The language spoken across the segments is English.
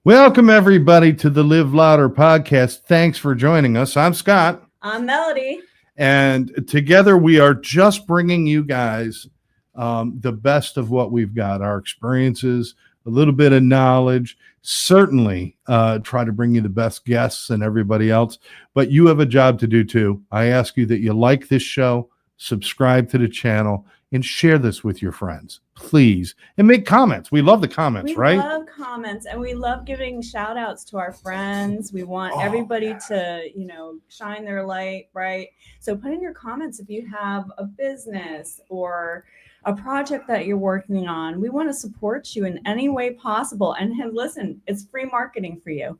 Welcome, everybody, to the Live Louder podcast. Thanks for joining us. I'm Scott. I'm Melody. And together we are just bringing you guys the best of what we've got, our experiences, a little bit of knowledge, certainly try to bring you the best guests and everybody else. But you have a job to do, too. I ask you that you like this show, subscribe to the channel, and share this with your friends, please. And make comments. We love the comments, right? We love comments, and we love giving shout outs to our friends. We want everybody to, shine their light, right? So put in your comments if you have a business or a project that you're working on. We want to support you in any way possible. And hey, listen, it's free marketing for you.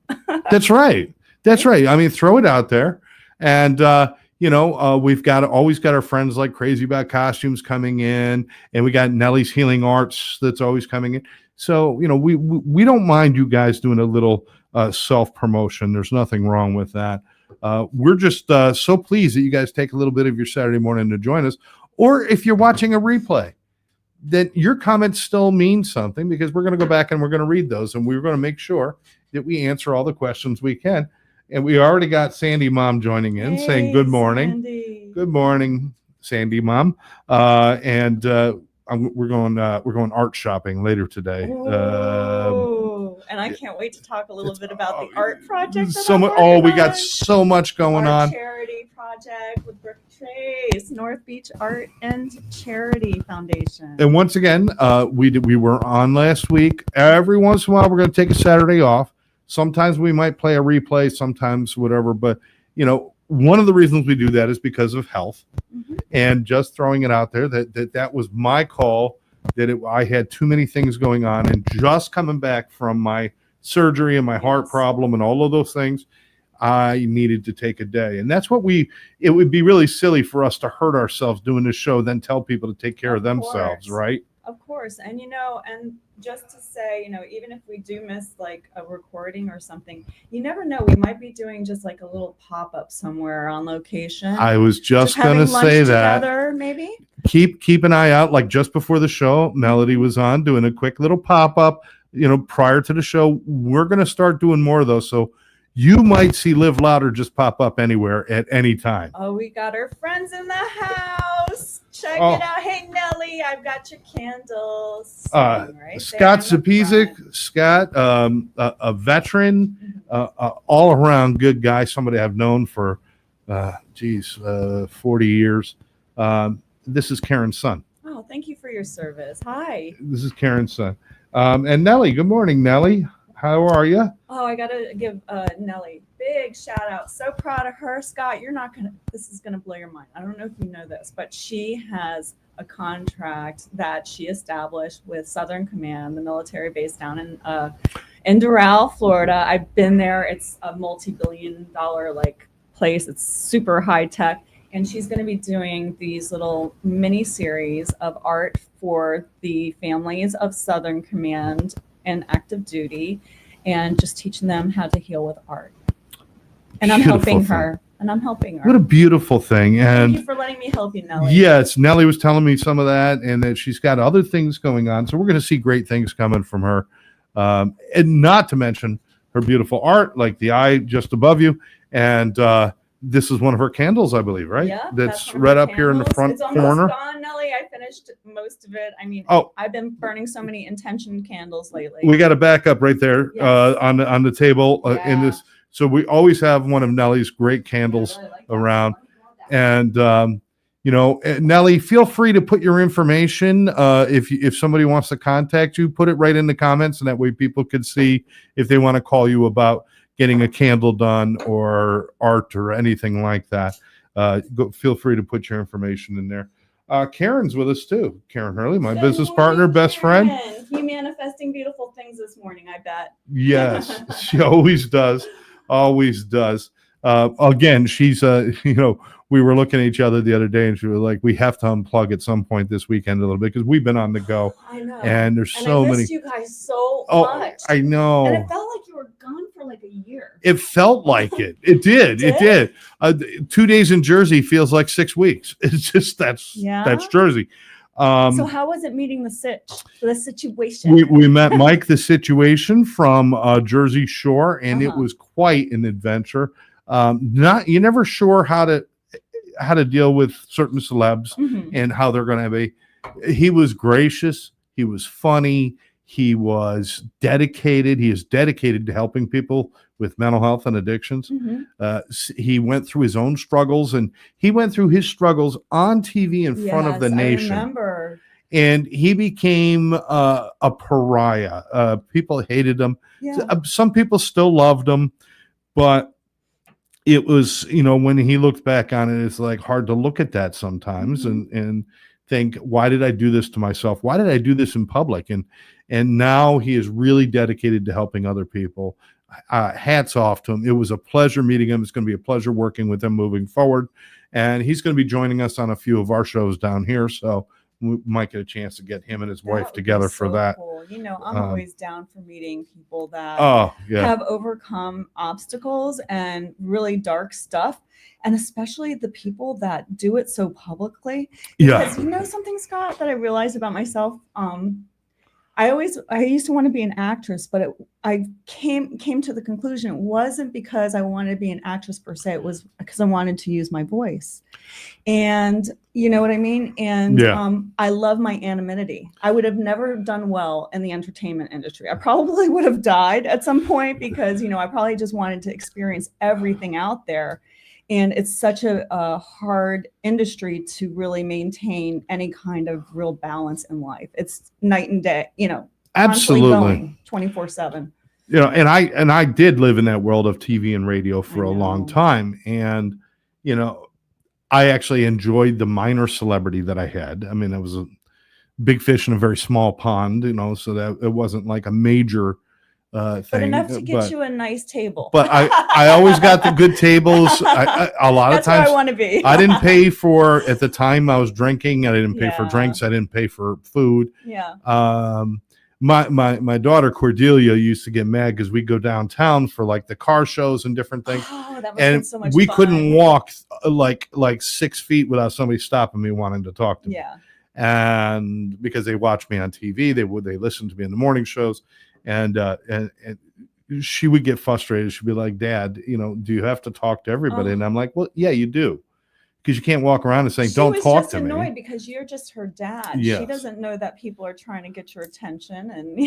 That's right. That's right. I mean, throw it out there. And, we've always got our friends like Crazy About Costumes coming in, and we got Nellie's Healing Arts that's always coming in. So, we don't mind you guys doing a little self-promotion. There's nothing wrong with that. We're just so pleased that you guys take a little bit of your Saturday morning to join us. Or if you're watching a replay, that your comments still mean something, because we're going to go back and we're going to read those, and we're going to make sure that we answer all the questions we can. And we already got Sandy Mom joining in, saying good morning. Sandy. Good morning, Sandy Mom. We're going art shopping later today. And I can't wait to talk a little bit about the art project. We got so much going on. Charity project with Brooke Trace, North Beach Art and Charity Foundation. And once again, we were on last week. Every once in a while, we're going to take a Saturday off. Sometimes we might play a replay, sometimes whatever. But, one of the reasons we do that is because of health. Mm-hmm. And just throwing it out there that was my call, I had too many things going on. And just coming back from my surgery and my heart problem and all of those things, I needed to take a day. And that's it would be really silly for us to hurt ourselves doing this show, then tell people to take care of themselves, right? Of course. And, and just to say, even if we do miss like a recording or something, you never know. We might be doing just like a little pop-up somewhere on location. I was just going to say that. Together, maybe. Keep an eye out. Like just before the show, Melody was on doing a quick little pop-up, prior to the show. We're going to start doing more of those. So you might see Live Louder just pop up anywhere at any time. Oh, we got our friends in the house. Check it out. Hey, Nellie, I've got your candles. Scott Zapizik, Scott, a veteran, all-around good guy, somebody I've known for, 40 years. This is Karen's son. Oh, thank you for your service. Hi. This is Karen's son. And Nellie, good morning, Nellie. How are you? Oh, I got to give Nellie big shout out. So proud of her. Scott, this is going to blow your mind. I don't know if you know this, but she has a contract that she established with Southern Command, the military base down in Doral, Florida. I've been there. It's a multi-billion-dollar place. It's super high tech. And she's going to be doing these little mini series of art for the families of Southern Command and active duty, and just teaching them how to heal with art. And I'm helping her. What a beautiful thing. And thank you for letting me help you, Nellie. Yes, Nellie was telling me some of that, and that she's got other things going on. So we're going to see great things coming from her. And not to mention her beautiful art, like the eye just above you. And this is one of her candles, I believe, right? Yeah, that's right up here in the front corner. It's gone, Nellie. I finished most of it. I mean, I've been burning so many intention candles lately. We got a backup right there on the table in this. So we always have one of Nellie's great candles around. And Nellie, feel free to put your information. If somebody wants to contact you, put it right in the comments, and that way people can see if they want to call you about getting a candle done or art or anything like that. Feel free to put your information in there. Karen's with us too. Karen Hurley, my business partner, best friend. He manifesting beautiful things this morning, I bet. Yes, she always does. Always does. Again, she's we were looking at each other the other day, and she was like, we have to unplug at some point this weekend a little bit, because we've been on the go. I know. And there's and so I many. Missed you guys so much. I know. And it felt like you were gone for like a year. It felt like it. It did. It did. 2 days in Jersey feels like 6 weeks. It's just that's Jersey. So how was it meeting the situation? We met Mike the Situation from Jersey Shore, and it was quite an adventure. You're never sure how to deal with certain celebs and how they're going to be. He was gracious. He was funny. He was dedicated. He is dedicated to helping people with mental health and addictions. He went through his own struggles, and he went through his struggles on TV in front of the nation. I remember. And he became a pariah. People hated him. Yeah. Some people still loved him, but it was, when he looked back on it, it's like hard to look at that sometimes and think, why did I do this to myself? Why did I do this in public? And now he is really dedicated to helping other people. Hats off to him. It was a pleasure meeting him. It's going to be a pleasure working with him moving forward. And he's going to be joining us on a few of our shows down here. So we might get a chance to get him and his wife together for that. Cool. I'm always down for meeting people that have overcome obstacles and really dark stuff. And especially the people that do it so publicly. Because something, Scott, that I realized about myself. I used to want to be an actress, but I came to the conclusion it wasn't because I wanted to be an actress per se. It was because I wanted to use my voice. And you know what I mean? And I love my anonymity. I would have never done well in the entertainment industry. I probably would have died at some point because, I probably just wanted to experience everything out there. And it's such a hard industry to really maintain any kind of real balance in life. It's night and day, absolutely 24/7. And I did live in that world of TV and radio for a long time. And, I actually enjoyed the minor celebrity that I had. I mean, I was a big fish in a very small pond, so that it wasn't like a major thing, but enough to get you a nice table. But I always got the good tables. A lot of times, where I want to be. I didn't pay for, at the time I was drinking, I didn't pay for drinks. I didn't pay for food. My daughter Cordelia used to get mad because we'd go downtown for like the car shows and different things. Oh, that was so much we fun. couldn't walk like 6 feet without somebody stopping me wanting to talk to me. And because they watched me on TV, they listened to me in the morning shows. And she would get frustrated. She'd be like, "Dad, do you have to talk to everybody?" And I'm like, "Well, yeah, you do, because you can't walk around and saying, don't talk to me." She was just annoyed because you're just her dad. Yes. She doesn't know that people are trying to get your attention, and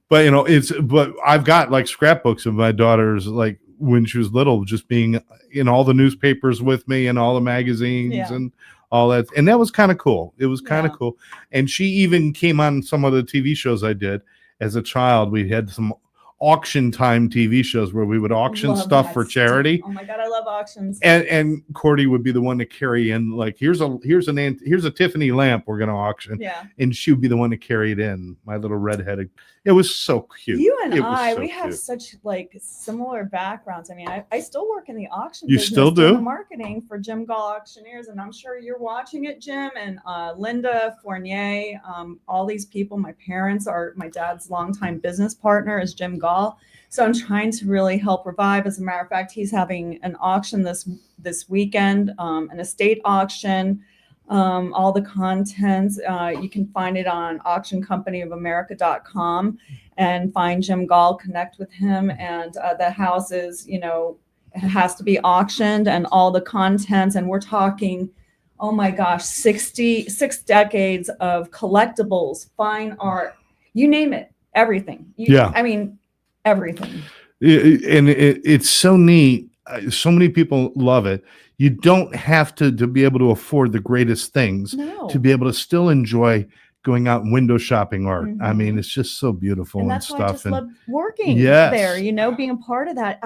But I've got like scrapbooks of my daughter's, like when she was little, just being in all the newspapers with me and all the magazines and all that, and that was kind of cool. It was kind of cool, and she even came on some of the TV shows I did. As a child, we had some auction time TV shows where we would auction stuff for charity. Oh my God, I love auctions. And Cordy would be the one to carry in, like, here's a Tiffany lamp we're going to auction. And she would be the one to carry it in. My little redheaded. It was so cute. You and we have such like similar backgrounds. I mean, I still work in the auction business. You still do? The marketing for Jim Gall Auctioneers, and I'm sure you're watching it, Jim, and Linda Fournier, all these people. My parents are my dad's longtime business partner is Jim Gall. So I'm trying to really help revive. As a matter of fact, he's having an auction this weekend, an estate auction. All the contents, you can find it on auctioncompanyofamerica.com and find Jim Gall, connect with him. And the house is, it has to be auctioned and all the contents. And we're talking, oh my gosh, 6 decades of collectibles, fine art, you name it, everything. I mean, everything. And it's so neat. So many people love it. You don't have to be able to afford the greatest things to be able to still enjoy going out and window shopping art. I mean, it's just so beautiful and that's stuff. Why I just love working there, being a part of that.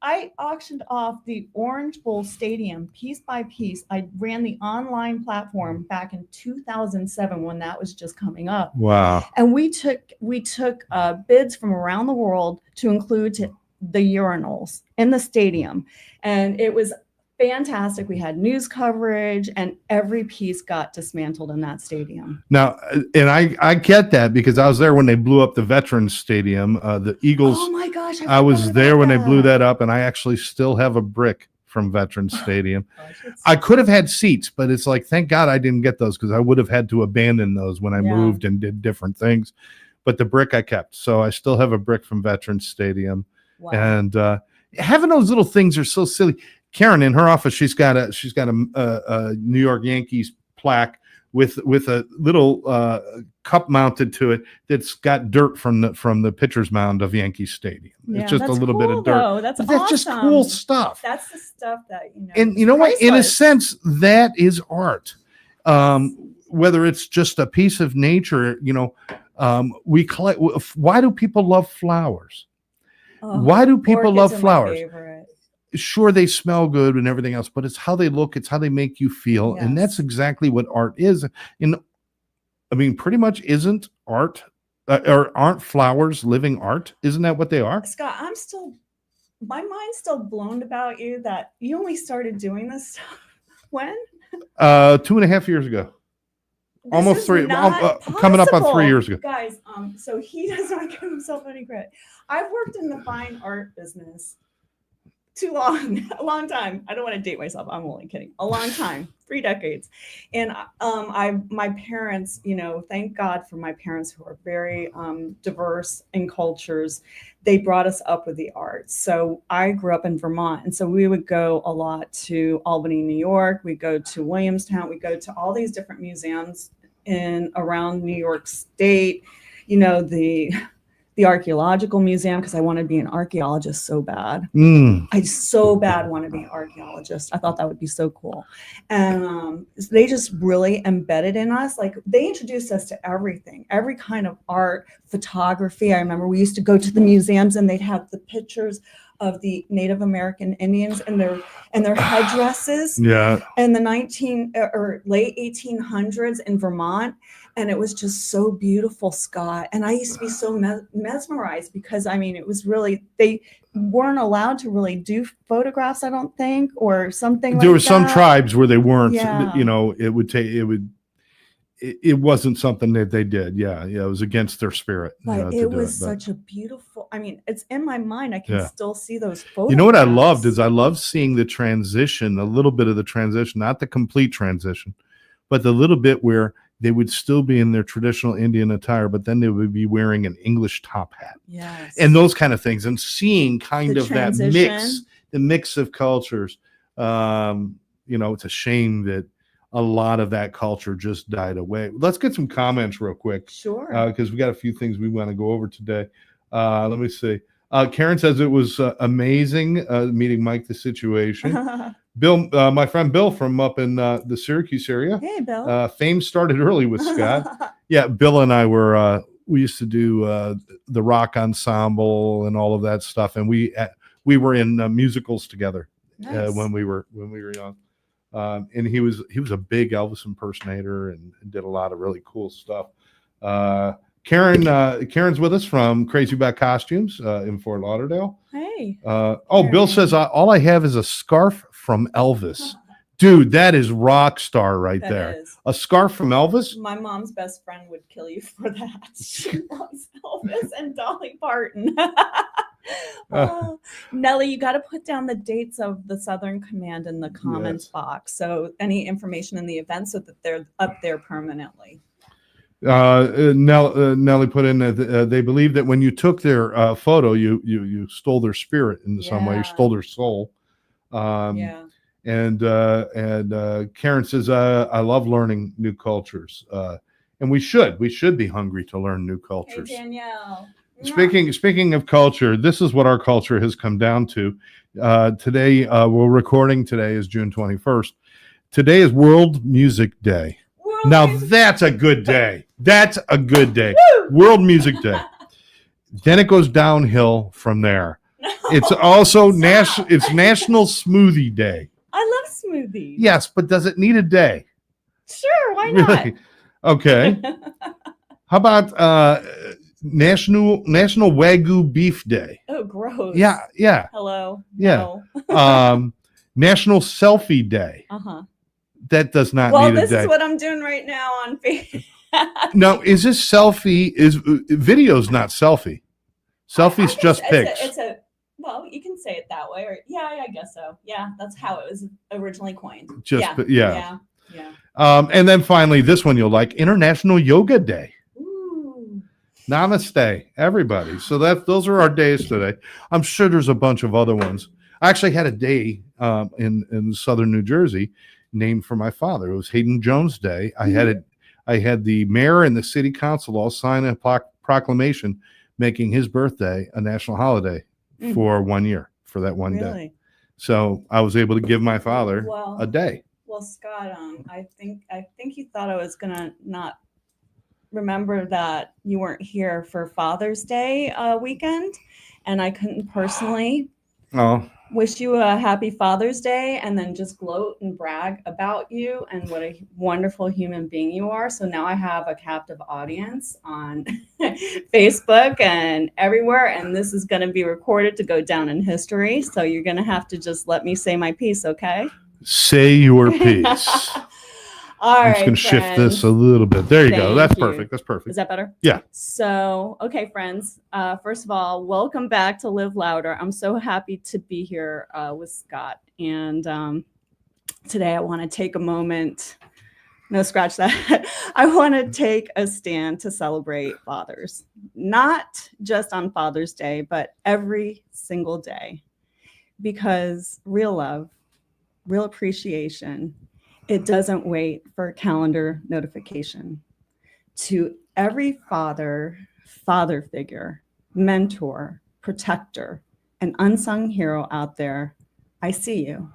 I auctioned off the Orange Bowl Stadium piece by piece. I ran the online platform back in 2007 when that was just coming up. Wow. And we took bids from around the world to include the urinals in the stadium. And it was fantastic. We had news coverage and every piece got dismantled in that stadium. Now, and I get that because I was there when they blew up the Veterans Stadium, the Eagles. Oh my gosh. I was there when they blew that up, and I actually still have a brick from Veterans Stadium. Gosh, it's- I could have had seats, but it's like, thank God I didn't get those, because I would have had to abandon those when I Yeah. moved and did different things. But the brick I kept. So I still have a brick from Veterans Stadium. wow. And having those little things are so silly. Karen, in her office, she's got a New York Yankees plaque with a little cup mounted to it that's got dirt from the pitcher's mound of Yankee Stadium. Yeah, It's just a that's little bit cool, of dirt. though. That's But that's just awesome. cool stuff. That's the stuff that, And you know what? In a priceless. sense, that is art. Whether it's just a piece of nature, we collect. Why do people love flowers? Oh, Why do people orchids love are my flowers? favorite. Sure, they smell good and everything else, but it's how they look, it's how they make you feel. And that's Yes. exactly what art is. And I mean, pretty much isn't art or aren't flowers living art? Isn't that what they are? Scott, my mind's still blown about you that you only started doing this stuff when? 2.5 years ago. This Almost is three, not coming up on 3 possible. years ago. Guys, so he does not give himself any credit. I've worked in the fine art business too long, a long time. I don't want to date myself. I'm only kidding. A long time, 3 decades. And my parents, thank God for my parents who are very diverse in cultures. They brought us up with the arts. So I grew up in Vermont. And so we would go a lot to Albany, New York. We go to Williamstown. We go to all these different museums around New York State, the archaeological museum, because I want to be an archaeologist so bad. I so bad want to be an archaeologist. I thought that would be so cool. And they just really embedded in us. Like, they introduced us to everything, every kind of art, photography. I remember we used to go to the museums and they'd have the pictures of the Native American Indians and their headdresses in the late 1800s in Vermont. And it was just so beautiful, Scott. And I used to be so mesmerized because, it was really, they weren't allowed to really do photographs, I don't think, or something There like were some that. tribes where they weren't, Yeah. it wasn't something that they did. Yeah. It was against their spirit. But it was such a beautiful, it's in my mind. I can Yeah. still see those photographs. You know what I loved is I loved seeing the transition, a little bit of the transition, not the complete transition, but the little bit where they would still be in their traditional Indian attire, but then they would be wearing an English top hat. Yes. And those kind of things, and seeing kind The of that the mix of cultures. It's a shame that a lot of that culture just died away. Let's get some comments real quick. Sure. Because we got a few things we want to go over today. Let me see. Karen says it was amazing meeting Mike the Situation. Bill, my friend Bill from up in the Syracuse area. Hey, Bill. Fame started early with Scott. Yeah, Bill and I we used to do the rock ensemble and all of that stuff, and we were in musicals together. Nice. When we were young. And he was a big Elvis impersonator and did a lot of really cool stuff. Karen's with us from Crazy About Costumes in Fort Lauderdale. Hey. Bill says all I have is a scarf from Elvis. Dude, that is rock star right That there. is. A scarf from Elvis? My mom's best friend would kill you for that. She loves Elvis and Dolly Parton. Nellie, you got to put down the dates of the Southern Command in the comments box. So any information in the event so that they're up there permanently. Nellie put in that they believe that when you took their photo, you stole their spirit in some way, you stole their soul. And Karen says, I love learning new cultures. And we should be hungry to learn new cultures. Hey, Danielle. Speaking of culture, this is what our culture has come down to. Today, we're recording. Today is June 21st. Today is World Music Day. Now that's a good day. That's a good day. Woo! World Music Day. Then it goes downhill from there. It's also it's National Smoothie Day. I love smoothies. Yes, but does it need a day? Sure, why not? Really? Okay. How about National Wagyu Beef Day? Oh, gross. Yeah. Hello. Yeah. No. National Selfie Day. Uh-huh. That does not Well, need a this day. is what I'm doing right now on Facebook. No, is this selfie? Is video's not selfie? Selfie's just pics. Well, you can say it that way, or yeah, I guess so. Yeah, that's how it was originally coined. Just Yeah. And then finally, this one you'll like: International Yoga Day. Ooh. Namaste, everybody. So those are our days today. I'm sure there's a bunch of other ones. I actually had a day in southern New Jersey named for my father. It was Hayden Jones Day. I had the mayor and the city council all sign a proclamation making his birthday a national holiday for 1 year, for that one day. Really? So I was able to give my father a day. Well, Scott, I think you thought I was gonna not remember that you weren't here for Father's Day weekend, and I couldn't personally wish you a happy Father's Day and then just gloat and brag about you and what a wonderful human being you are. So now I have a captive audience on Facebook and everywhere, and this is going to be recorded to go down in history. So you're going to have to just let me say my piece, okay? Say your piece. I'm just going to shift this a little bit. There you go. That's perfect. That's perfect. Is that better? Yeah. So, okay, friends. First of all, welcome back to Live Louder. I'm so happy to be here with Scott. And today I want to take a moment. No, scratch that. I want to take a stand to celebrate fathers. Not just on Father's Day, but every single day. Because real love, real appreciation, it doesn't wait for a calendar notification. To every father figure, mentor, protector, and unsung hero out there, I see you.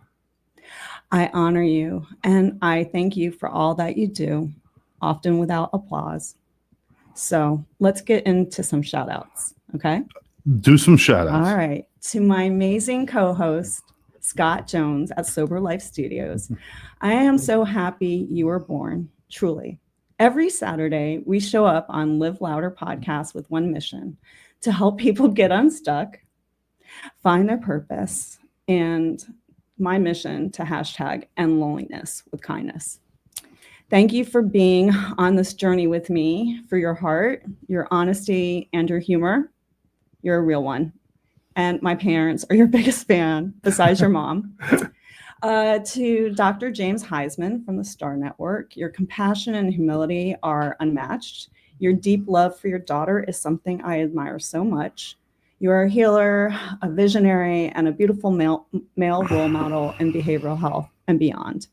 I honor you, and I thank you for all that you do, often without applause. So let's get into some shout outs, okay? Do some shout outs. All right. To my amazing co-host, Scott Jones at Sober Life Studios. I am so happy you were born, truly. Every Saturday, we show up on Live Louder podcast with one mission: to help people get unstuck, find their purpose, and my mission to #end loneliness with kindness. Thank you for being on this journey with me, for your heart, your honesty, and your humor. You're a real one. And my parents are your biggest fan, besides your mom. To Dr. James Heisman from the Star Network, your compassion and humility are unmatched. Your deep love for your daughter is something I admire so much. You are a healer, a visionary, and a beautiful male role model in behavioral health and beyond.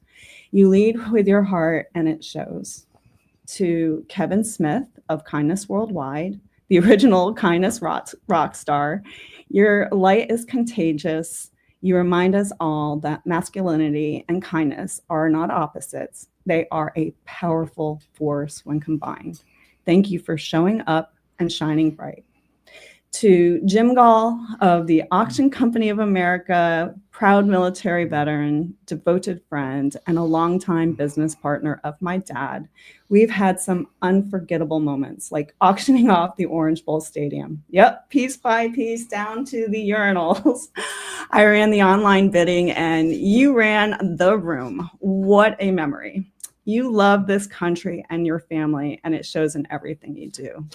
You lead with your heart, and it shows. To Kevin Smith of Kindness Worldwide, the original kindness rock star, your light is contagious. You remind us all that masculinity and kindness are not opposites. They are a powerful force when combined. Thank you for showing up and shining bright. To Jim Gall of the Auction Company of America, proud military veteran, devoted friend, and a longtime business partner of my dad, we've had some unforgettable moments, like auctioning off the Orange Bowl Stadium. Yep, piece by piece down to the urinals. I ran the online bidding and you ran the room. What a memory. You love this country and your family, and it shows in everything you do.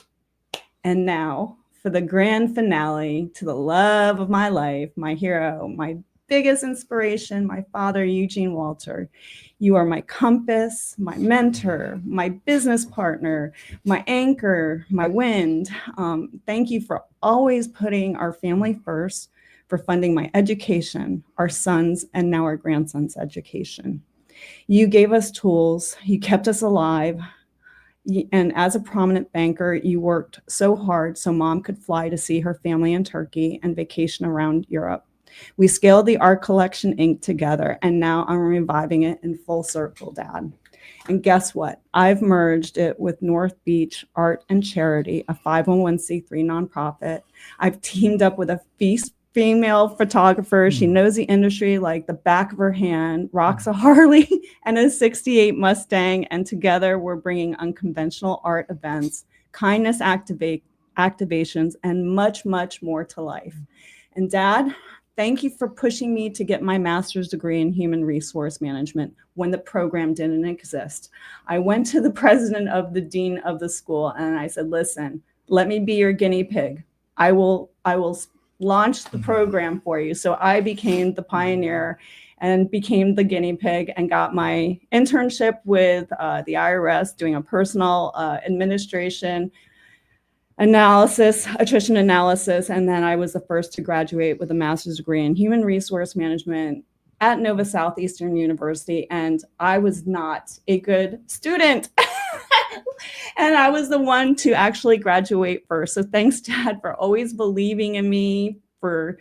And now, for the grand finale, to the love of my life, my hero, my biggest inspiration, my father, Eugene Wolter. You are my compass, my mentor, my business partner, my anchor, my wind. Thank you for always putting our family first, for funding my education, our sons, and now our grandson's education. You gave us tools, you kept us alive. And as a prominent banker, you worked so hard so mom could fly to see her family in Turkey and vacation around Europe. We scaled the Art Collection Inc. together, and now I'm reviving it in full circle, Dad. And guess what? I've merged it with North Beach Art and Charity, a 501c3 nonprofit. I've teamed up with a female photographer. She knows the industry like the back of her hand, rocks a Harley and a 68 Mustang. And together we're bringing unconventional art events, kindness activations, and much, much more to life. And Dad, thank you for pushing me to get my master's degree in human resource management when the program didn't exist. I went to the president of the dean of the school and I said, listen, let me be your guinea pig. I will launch the program for you. So I became the pioneer and became the guinea pig and got my internship with the IRS doing a personal administration analysis, attrition analysis. And then I was the first to graduate with a master's degree in human resource management at Nova Southeastern University. And I was not a good student. And I was the one to actually graduate first. So thanks, Dad, for always believing in me, for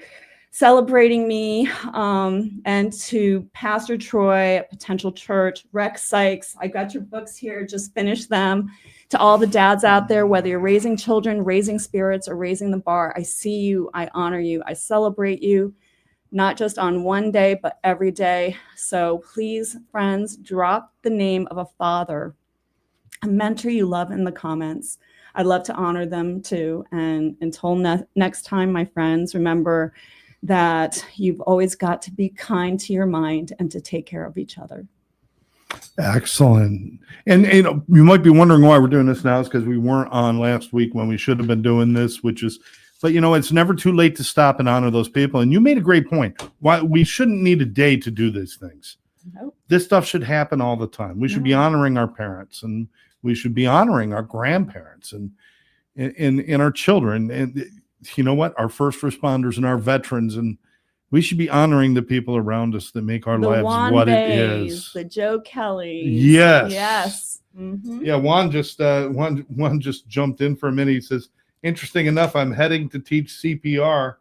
celebrating me, and to Pastor Troy at Potential Church, Rex Sykes. I got your books here, just finished them. To all the dads out there, whether you're raising children, raising spirits, or raising the bar, I see you, I honor you, I celebrate you, not just on one day, but every day. So please, friends, drop the name of a father, a mentor you love in the comments. I'd love to honor them too. And until next time, my friends, remember that you've always got to be kind to your mind and to take care of each other. Excellent. And you might be wondering why we're doing this now. Is because we weren't on last week when we should have been doing this, but it's never too late to stop and honor those people. And you made a great point. Why we shouldn't need a day to do these things. Nope. This stuff should happen all the time. We should be honoring our parents, and we should be honoring our grandparents and our children. And you know what? Our first responders and our veterans, and we should be honoring the people around us that make our lives what it is. The Joe Kellys. Yes. Yes. Mm-hmm. Yeah. Juan just jumped in for a minute. He says, interesting enough, I'm heading to teach CPR,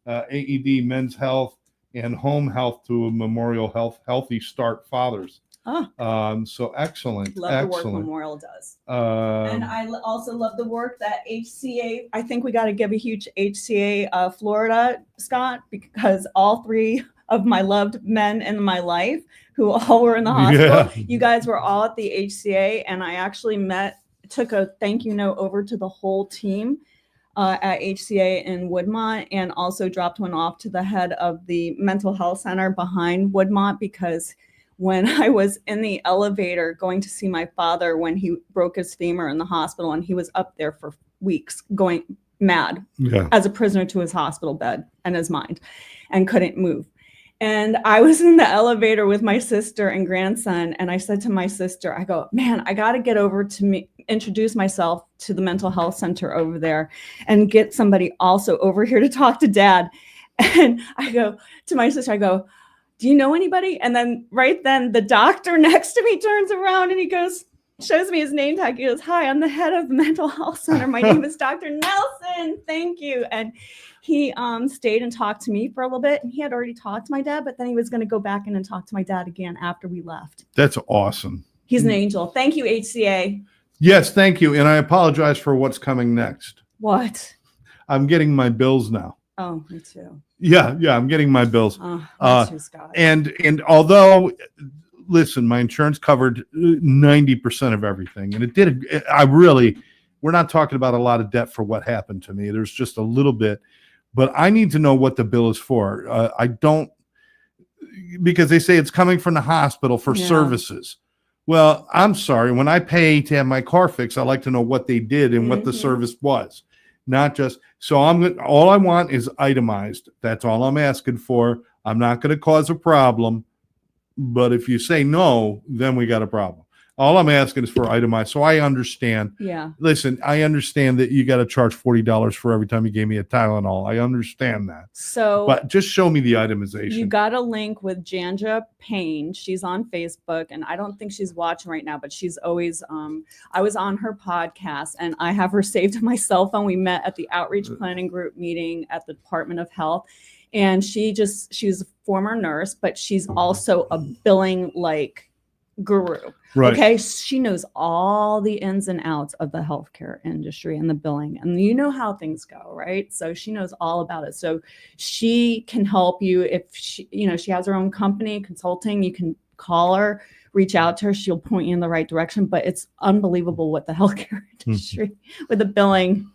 AED, men's health, and home health to a Memorial Healthy Start fathers. So excellent. Love the work Memorial does. And I also love the work that HCA, I think we got to give a huge HCA Florida, Scott, because all three of my loved men in my life who all were in the hospital, you guys were all at the HCA, and I actually took a thank you note over to the whole team at HCA in Woodmont, and also dropped one off to the head of the mental health center behind Woodmont, because when I was in the elevator going to see my father when he broke his femur in the hospital, and he was up there for weeks going mad as a prisoner to his hospital bed and his mind, and couldn't move. And I was in the elevator with my sister and grandson, and I said to my sister, I go, man, I got to get over to introduce myself to the mental health center over there and get somebody also over here to talk to Dad. And I go to my sister, I go, do you know anybody? And then right then the doctor next to me turns around and he goes, shows me his name tag. He goes, hi, I'm the head of the mental health center. My name is Dr. Nelson. Thank you. And he stayed and talked to me for a little bit. And he had already talked to my dad, but then he was going to go back in and talk to my dad again after we left. That's awesome. He's an angel. Thank you, HCA. Yes, thank you. And I apologize for what's coming next. What? I'm getting my bills now. Oh, me too. Yeah, I'm getting my bills. Me too, Scott. And although, listen, my insurance covered 90% of everything, and it did. We're not talking about a lot of debt for what happened to me. There's just a little bit, but I need to know what the bill is for. I don't, because they say it's coming from the hospital for services. Well, I'm sorry. When I pay to have my car fixed, I like to know what they did and what the service was. Not just, so all I want is itemized. That's all I'm asking for. I'm not going to cause a problem. But if you say no, then we got a problem. All I'm asking is for itemized. So I understand. Yeah. Listen, I understand that you got to charge $40 for every time you gave me a Tylenol. I understand that. So, but just show me the itemization. You got a link with Janja Payne. She's on Facebook, and I don't think she's watching right now, but she's always, I was on her podcast, and I have her saved on my cell phone. We met at the outreach planning group meeting at the Department of Health. And she's a former nurse, but she's also a billing guru. Right. Okay. She knows all the ins and outs of the healthcare industry and the billing, and you know how things go, right? So she knows all about it. So she can help you if she has her own company consulting. You can call her, reach out to her. She'll point you in the right direction. But it's unbelievable what the healthcare industry with the billing.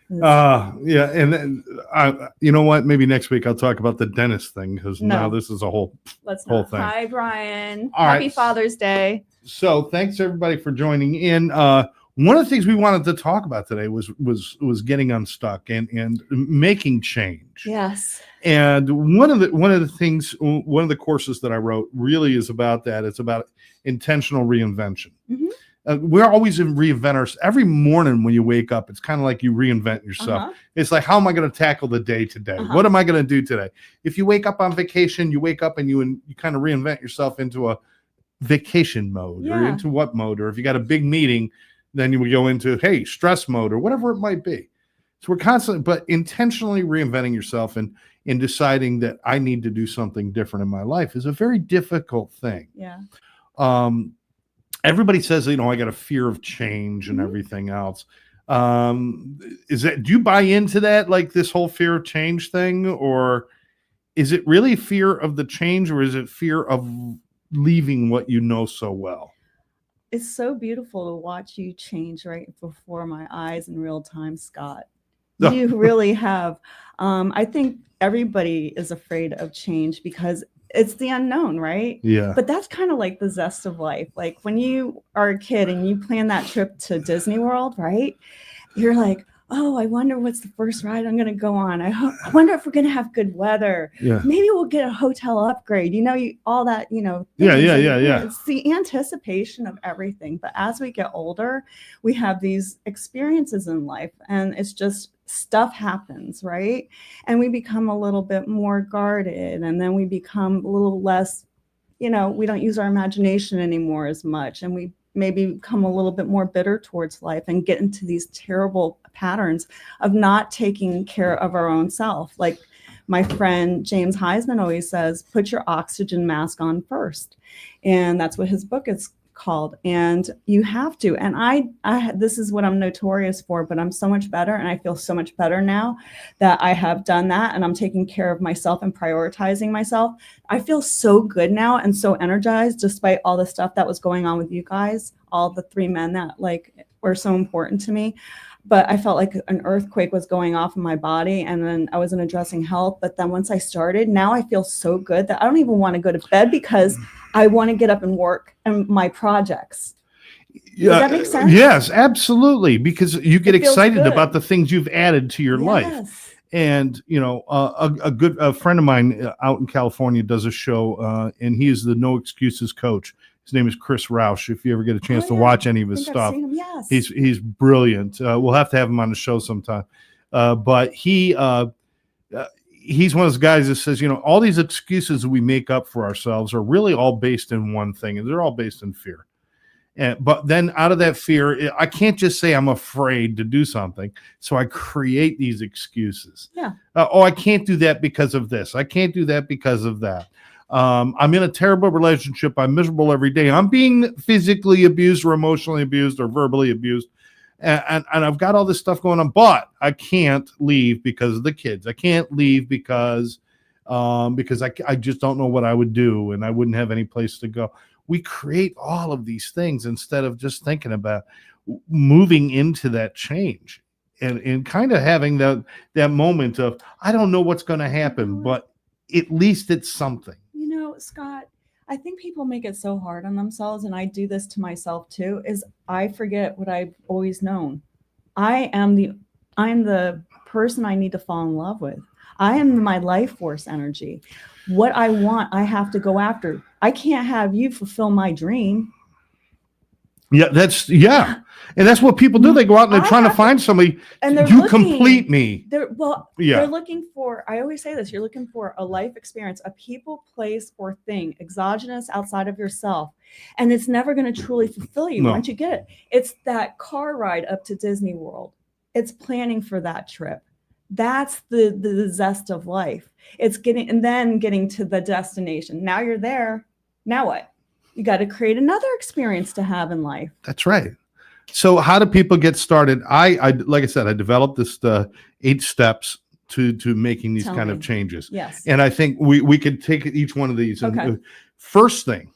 Yeah, and then you know what? Maybe next week I'll talk about the dentist thing, because now this is a whole thing. Hi, Brian. All Happy right. Father's Day. So thanks everybody for joining in. One of the things we wanted to talk about today was getting unstuck and making change. Yes. And one of the courses that I wrote really is about that. It's about intentional reinvention. Mm-hmm. We're always in reinventors. Every morning when you wake up, it's kind of like you reinvent yourself. Uh-huh. It's like, how am I going to tackle the day today? Uh-huh. What am I going to do today? If you wake up on vacation, you wake up and you kind of reinvent yourself into a vacation mode, or into what mode, or if you got a big meeting, then you would go into, hey, stress mode, or whatever it might be. So we're constantly, but intentionally reinventing yourself and in deciding that I need to do something different in my life is a very difficult thing. Yeah. Everybody says, I got a fear of change and everything else. Do you buy into that, like this whole fear of change thing, or is it really fear of the change, or is it fear of leaving what you know so well? It's so beautiful to watch you change right before my eyes in real time, Scott. You really have. I think everybody is afraid of change because it's the unknown, right? Yeah. But that's kind of like the zest of life. Like when you are a kid and you plan that trip to Disney World, right? You're like, oh, I wonder what's the first ride I'm going to go on. I wonder if we're going to have good weather. Yeah. Maybe we'll get a hotel upgrade. All that, Yeah. It's the anticipation of everything. But as we get older, we have these experiences in life, and it's just stuff happens, right? And we become a little bit more guarded, and then we become a little less, we don't use our imagination anymore as much, and we maybe become a little bit more bitter towards life and get into these terrible patterns of not taking care of our own self. Like my friend James Heisman always says, put your oxygen mask on first. And that's what his book is called. And you have to. And I this is what I'm notorious for, but I'm so much better. And I feel so much better now that I have done that. And I'm taking care of myself and prioritizing myself. I feel so good now and so energized, despite all the stuff that was going on with you guys, all the three men that were so important to me. But I felt like an earthquake was going off in my body, and then I wasn't addressing health. But then once I started, now I feel so good that I don't even want to go to bed because I want to get up and work on my projects. Does that make sense? Yes, absolutely. Because you get excited about the things you've added to your life. And, a friend of mine out in California does a show, and he is the No Excuses coach. His name is Chris Roush. If you ever get a chance to watch any of his stuff, yes. he's brilliant. We'll have to have him on the show sometime. But he's one of those guys that says, all these excuses we make up for ourselves are really all based in one thing, and they're all based in fear. But then out of that fear, I can't just say I'm afraid to do something. So I create these excuses. Yeah. I can't do that because of this. I can't do that because of that. I'm in a terrible relationship. I'm miserable every day. I'm being physically abused or emotionally abused or verbally abused. And I've got all this stuff going on, but I can't leave because of the kids. I can't leave because I just don't know what I would do, and I wouldn't have any place to go. We create all of these things instead of just thinking about moving into that change and kind of having that moment of, I don't know what's going to happen, but at least it's something. Scott, I think people make it so hard on themselves, and I do this to myself too, is I forget what I've always known. I'm the person I need to fall in love with. I am my life force energy. What I want, I have to go after. I can't have you fulfill my dream. Yeah, and that's what people do. They go out and they're trying to find somebody, and complete me. They're looking for, I always say this, you're looking for a life experience, a people, place, or thing, exogenous outside of yourself. And it's never going to truly fulfill you once you get it. It's that car ride up to Disney World. It's planning for that trip. That's the zest of life. It's getting to the destination. Now you're there. Now what? You got to create another experience to have in life. That's right. So how do people get started? I like I said, I developed this 8 steps to making these of changes. Yes. And I think we could take each one of these. Okay. And first thing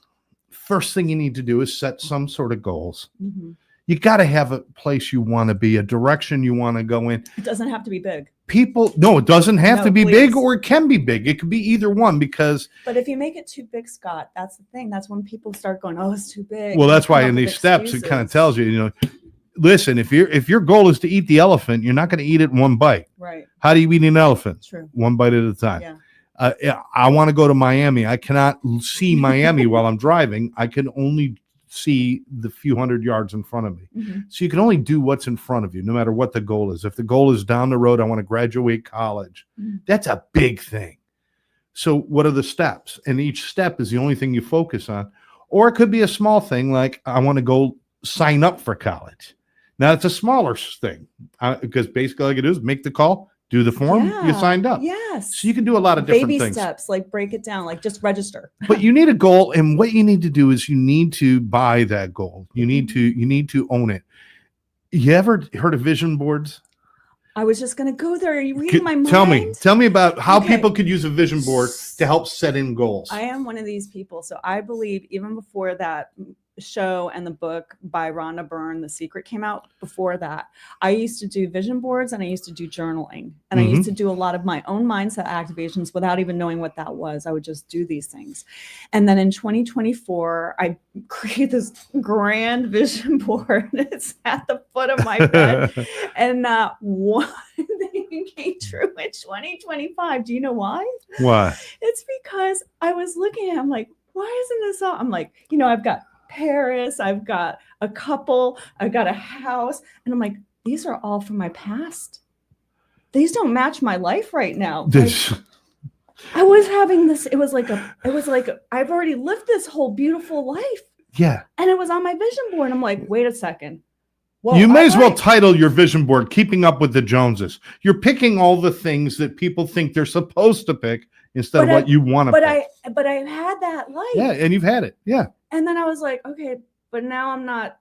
you need to do is set some sort of goals. Mm-hmm. You got to have a place you want to be, a direction you want to go in. It doesn't have to be big. It doesn't have to be big, or it can be big. It could be either one, because. But if you make it too big, Scott, that's the thing. That's when people start going, oh, it's too big. Well, that's why in these steps, it kind of tells you, listen, if your goal is to eat the elephant, you're not going to eat it in one bite. Right. How do you eat an elephant? True. One bite at a time. Yeah. I want to go to Miami. I cannot see Miami while I'm driving. I can only see the few hundred yards in front of me. Mm-hmm. So you can only do what's in front of you, no matter what the goal is. If the goal is down the road, I want to graduate college. Mm-hmm. That's a big thing. So what are the steps? And each step is the only thing you focus on. Or it could be a small thing like I want to go sign up for college. Now it's a smaller thing because basically all you do is make the call, do the form, you signed up. Yes. So you can do a lot of different baby things. steps, like break it down, like just register. But you need a goal, and what you need to do is you need to buy that goal. You need to own it. You ever heard of vision boards? I was just going to go there. Are you reading my mind? Tell me about how people could use a vision board to help set in goals. I am one of these people. So I believe even before that show and the book by Rhonda Byrne, The Secret, came out, before that, I used to do vision boards and I used to do journaling. And I used to do a lot of my own mindset activations without even knowing what that was. I would just do these things. And then in 2024, I created this grand vision board. It's at the foot of my bed. And one thing came true in 2025. Do you know why? Why? It's because I was looking at it, I'm like, why isn't this all? I'm like, I've got Paris, I've got a couple, I've got a house. And I'm like, these are all from my past. These don't match my life right now. I was having this, it was like I've already lived this whole beautiful life. Yeah. And it was on my vision board. I'm like, wait a second. Whoa, you may as well title your vision board Keeping Up with the Joneses. You're picking all the things that people think they're supposed to pick instead of what you want to pick. But I've had that life. Yeah, and you've had it. Yeah. And then I was like, okay, but now I'm not,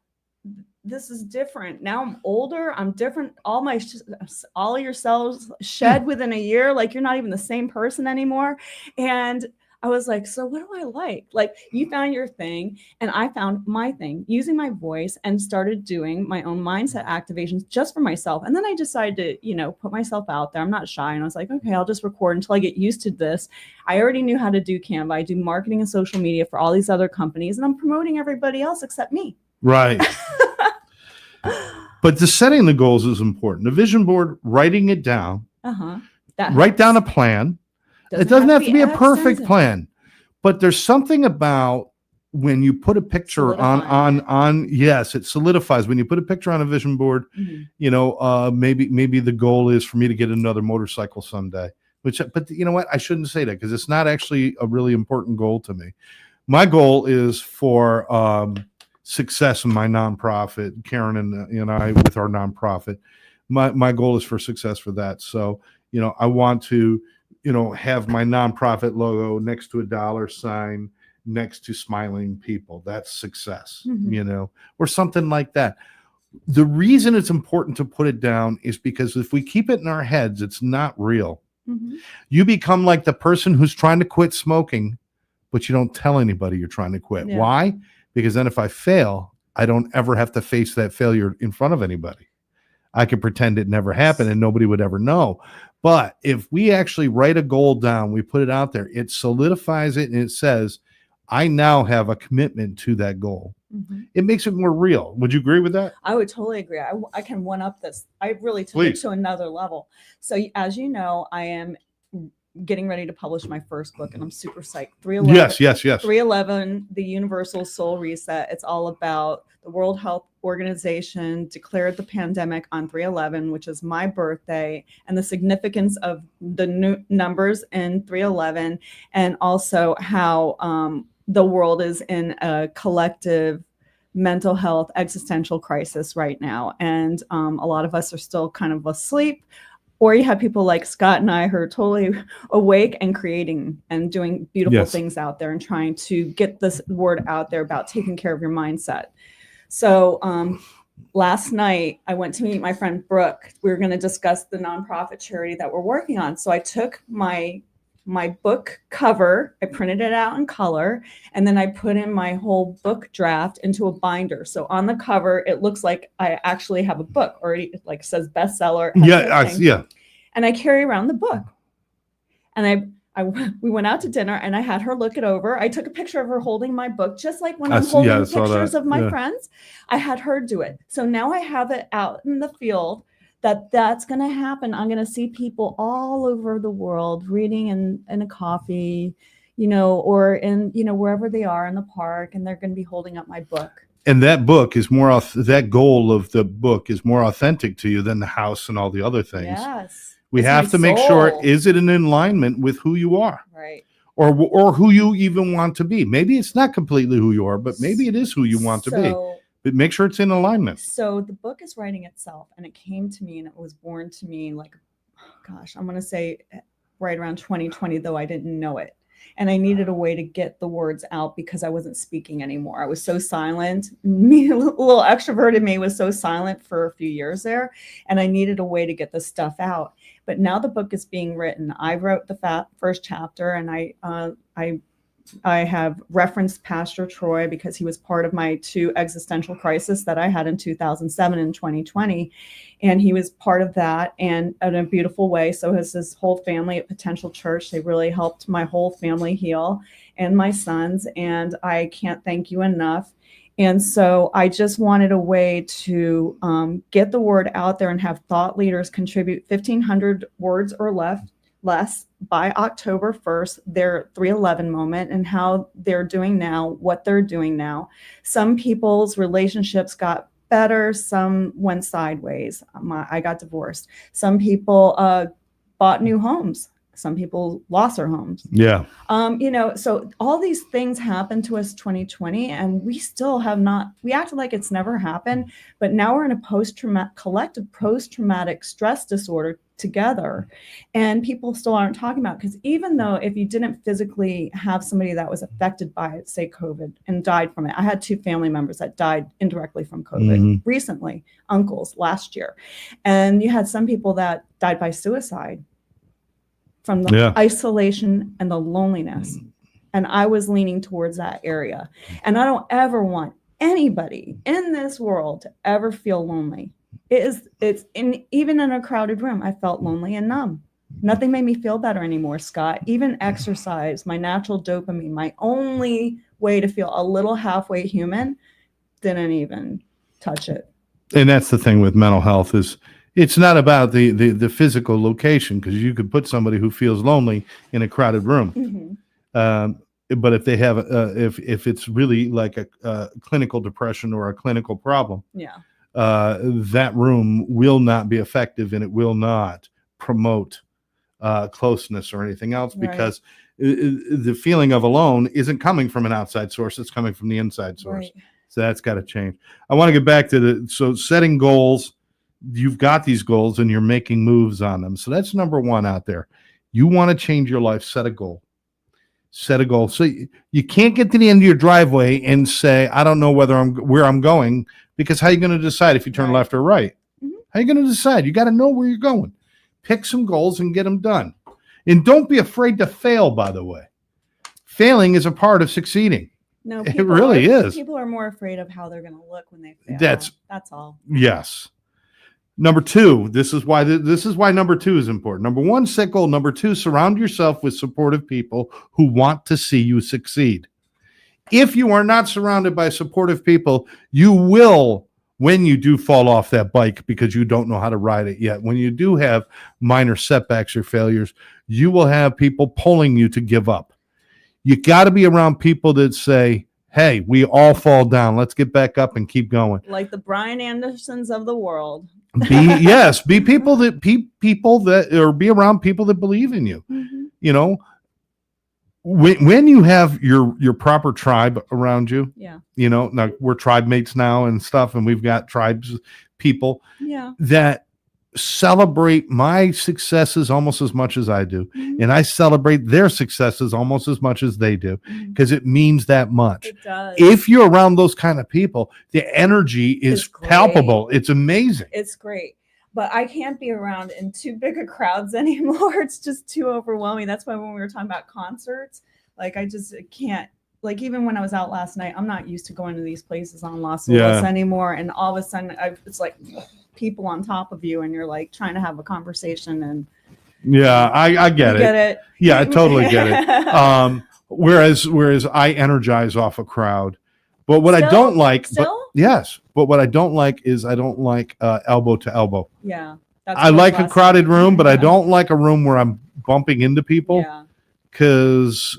this is different. Now I'm older. I'm different. All your cells shed within a year. Like you're not even the same person anymore. And I was like, so what do I like? Like you found your thing and I found my thing using my voice and started doing my own mindset activations just for myself. And then I decided to, put myself out there. I'm not shy. And I was like, okay, I'll just record until I get used to this. I already knew how to do Canva. I do marketing and social media for all these other companies and I'm promoting everybody else except me. Right. But the setting the goals is important. The vision board, writing it down, write down a plan. It doesn't have to be a perfect plan, but there's something about when you put a picture on yes, it solidifies. When you put a picture on a vision board, maybe the goal is for me to get another motorcycle someday. But you know what? I shouldn't say that because it's not actually a really important goal to me. My goal is for success in my nonprofit. Karen and I with our nonprofit. My goal is for success for that. So I want to. Have my nonprofit logo next to a $sign, next to smiling people. That's success, or something like that. The reason it's important to put it down is because if we keep it in our heads, it's not real. You become like the person who's trying to quit smoking, but you don't tell anybody you're trying to quit. Yeah. Why? Because then if I fail, I don't ever have to face that failure in front of anybody. I could pretend it never happened and nobody would ever know. But if we actually write a goal down, we put it out there, it solidifies it and it says, I now have a commitment to that goal. It makes it more real. Would you agree with that? I would totally agree. I can one up this. I really took it to another level. So as you know, I am getting ready to publish my first book and I'm super psyched. 311. Yes. 311, the Universal Soul Reset. It's all about the World Health Organization declared the pandemic on 311, which is my birthday, and the significance of the new numbers in 311, and also how the world is in a collective mental health existential crisis right now. And a lot of us are still kind of asleep. Or you have people like Scott and I who are totally awake and creating and doing beautiful things out there and trying to get this word out there about taking care of your mindset. So last night I went to meet my friend Brooke. We were going to discuss the nonprofit charity that we're working on. So I took my book cover, I printed it out in color, and then I put in my whole book draft into a binder. So on the cover, it looks like I actually have a book already, says bestseller. Yeah. And I carry around the book. And we went out to dinner and I had her look it over. I took a picture of her holding my book, just like when I'm holding pictures of my friends. I had her do it. So now I have it out in the field that's going to happen. I'm going to see people all over the world reading in a coffee, or in, wherever they are in the park, and they're going to be holding up my book. And that book is that goal of the book is more authentic to you than the house and all the other things. Yes. We have to make sure, is it in alignment with who you are? Right. Or who you even want to be? Maybe it's not completely who you are, but maybe it is who you want to be. But make sure it's in alignment. So the book is writing itself, and it came to me, and it was born to me like, I'm going to say right around 2020, though I didn't know it. And I needed a way to get the words out because I wasn't speaking anymore. I was so silent. Me, a little extroverted me, was so silent for a few years there. And I needed a way to get the stuff out. But now the book is being written. I wrote the first chapter, and I have referenced Pastor Troy because he was part of my 2 existential crises that I had in 2007 and 2020. And he was part of that, and in a beautiful way. So has his whole family at Potential Church. They really helped my whole family heal, and my sons. And I can't thank you enough. And so I just wanted a way to get the word out there and have thought leaders contribute 1,500 words or less by October 1st, their 311 moment, and how they're doing now, what they're doing now. Some people's relationships got better, some went sideways. I got divorced. Some people bought new homes. Some people lost their homes. Yeah. So all these things happened to us 2020, and we still have not, we acted like it's never happened, but now we're in a collective post-traumatic stress disorder together, and people still aren't talking about, because even though if you didn't physically have somebody that was affected by, say, COVID and died from it, I had 2 family members that died indirectly from COVID recently, uncles last year, and you had some people that died by suicide from the isolation and the loneliness. And I was leaning towards that area. And I don't ever want anybody in this world to ever feel lonely. Even in a crowded room, I felt lonely and numb. Nothing made me feel better anymore, Scott. Even exercise, my natural dopamine, my only way to feel a little halfway human, didn't even touch it. And that's the thing with mental health is, it's not about the physical location, because you could put somebody who feels lonely in a crowded room. But if they have, if it's really like a clinical depression or a clinical problem, that room will not be effective, and it will not promote closeness or anything else, because the feeling of alone isn't coming from an outside source. It's coming from the inside source. So that's got to change. I want to get back to setting goals. You've got these goals and you're making moves on them. So that's number 1 out there. You want to change your life, set a goal. Set a goal. So you can't get to the end of your driveway and say, I don't know where I'm going, because how are you going to decide if you turn left or right? How are you going to decide? You got to know where you're going. Pick some goals and get them done. And don't be afraid to fail, by the way. Failing is a part of succeeding. No, it really is. People are more afraid of how they're going to look when they fail. That's all. Yes. Number 2, this is why number 2 is important. Number 1, set goal. Number 2, surround yourself with supportive people who want to see you succeed. If you are not surrounded by supportive people, you will, when you do fall off that bike because you don't know how to ride it yet, when you do have minor setbacks or failures, you will have people pulling you to give up. You got to be around people that say, hey, we all fall down. Let's get back up and keep going. Like the Brian Andersons of the world. Be people that or be around people that believe in you. When you have your proper tribe around you, now we're tribe mates now and stuff, and we've got tribes people that celebrate my successes almost as much as I do, and I celebrate their successes almost as much as they do, because it means that much. It does. If you're around those kind of people, the energy is palpable. It's amazing. It's great. But I can't be around in too big of crowds anymore. It's just too overwhelming. That's why when we were talking about concerts, like I just can't. Like even when I was out last night, I'm not used to going to these places on Los Angeles anymore. And all of a sudden, it's like people on top of you, and you're like trying to have a conversation, and Yeah, I get You it. get it? Yeah, I totally get it. Whereas I energize off a crowd. But what I don't like, but what I don't like is I don't like elbow to elbow. Yeah. That's I like a crowded busting. room, but I don't like a room where I'm bumping into people Yeah. because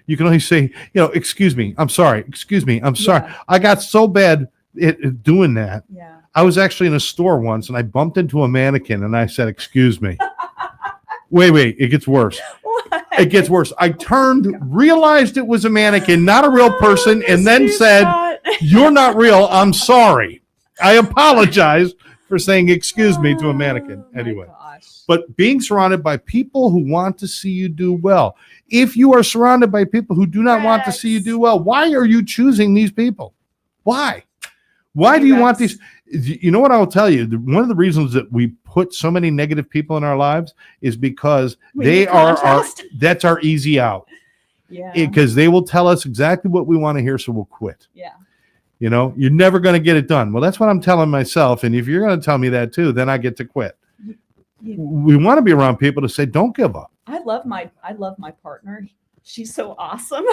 you can only say, excuse me, I'm sorry, excuse me, I'm sorry. Yeah. I got so bad at doing that. Yeah. I was actually in a store once and I bumped into a mannequin and I said, excuse me. Wait, it gets worse. What? It gets worse. I turned, realized it was a mannequin, not a real person, and then said, you're not real. I'm sorry. I apologize for saying excuse me to a mannequin. Anyway, but being surrounded by people who want to see you do well. If you are surrounded by people who do not want to see you do well, why are you choosing these people? Why? Why do you want these? You know what I will tell you? One of the reasons that we put so many negative people in our lives is because that's our easy out. Yeah. Because they will tell us exactly what we want to hear, so we'll quit. Yeah. You're never going to get it done. Well, that's what I'm telling myself. And if you're going to tell me that too, then I get to quit. We want to be around people to say, don't give up. I love my partner. She's so awesome.